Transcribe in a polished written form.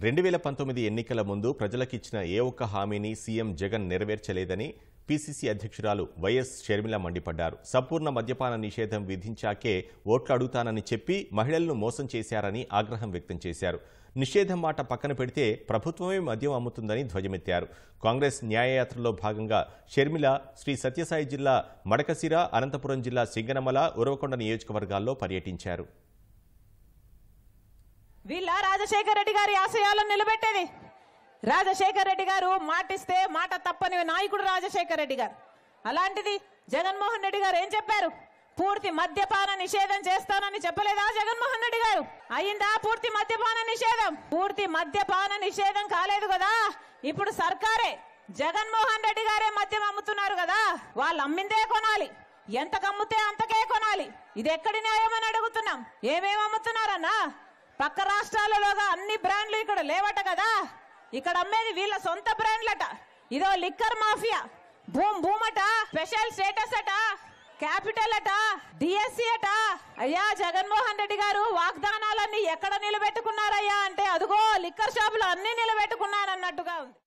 2019 ఎన్నికల ముందు ప్రజలకిచ్చిన ఏ ఒక్క హామీని సీఎం జగన్ నెరవేర్చలేదని పీసీసీ అధ్యక్షురాలు వైఎస్ షర్మిల మండిపడ్డారు. సంపూర్ణ మద్యపాన నిషేధం విధించాకే ఓట్లు అడుగుతానని చెప్పి మహిళలను మోసం చేశారని ఆగ్రహం వ్యక్తం చేశారు. నిషేధం మాట పక్కన పెడితే ప్రభుత్వమే మద్యం అమ్ముతుందని ధ్వజమెత్తారు. కాంగ్రెస్ న్యాయయాత్రలో భాగంగా షర్మిల శ్రీ సత్యసాయి జిల్లా మడకశిర, అనంతపురం జిల్లా సింగనమల, ఉరవకొండ నియోజకవర్గాల్లో పర్యటించారు. వీళ్ళ రాజశేఖర రెడ్డి గారి ఆశయాలను నిలబెట్టేది. రాజశేఖర రెడ్డి గారు మాటిస్తే మాట తప్పని నాయకుడు రాజశేఖర రెడ్డి గారు. అలాంటిది జగన్మోహన్ రెడ్డి గారు ఏం చెప్పారు? పూర్తి మద్యపాన నిషేధం చేస్తానని చెప్పలేదా జగన్మోహన్ రెడ్డి గారు? అయిందా పూర్తి మద్యపాన నిషేధం? పూర్తి మద్యపాన నిషేధం కాలేదు కదా. ఇప్పుడు సర్కారే, జగన్మోహన్ రెడ్డి గారే మద్యం అమ్ముతున్నారు కదా. వాళ్ళు అమ్మిందే కొనాలి, ఎంతకు అమ్ముతే అంతకే కొనాలి. ఇది ఎక్కడి న్యాయమని అడుగుతున్నాం. ఏమేమి అమ్ముతున్నారన్నా? పక్క రాష్ట్రాలలోగా అన్ని బ్రాండ్లు ఇక్కడ లేవట కదా. ఇక్కడ అమ్మేది వీళ్ళ సొంత బ్రాండ్లట. ఇదో లిక్కర్ మాఫియా. భూమట, స్పెషల్ స్టేటస్ అట, క్యాపిటల్ అట, డిఎస్సీ అట. అయ్యా జగన్మోహన్ రెడ్డి గారు వాగ్దానాలన్నీ ఎక్కడ నిలబెట్టుకున్నారయ్యా అంటే అదిగో లిక్కర్ షాపులు అన్ని నిలబెట్టుకున్నారన్నట్టుగా ఉంది.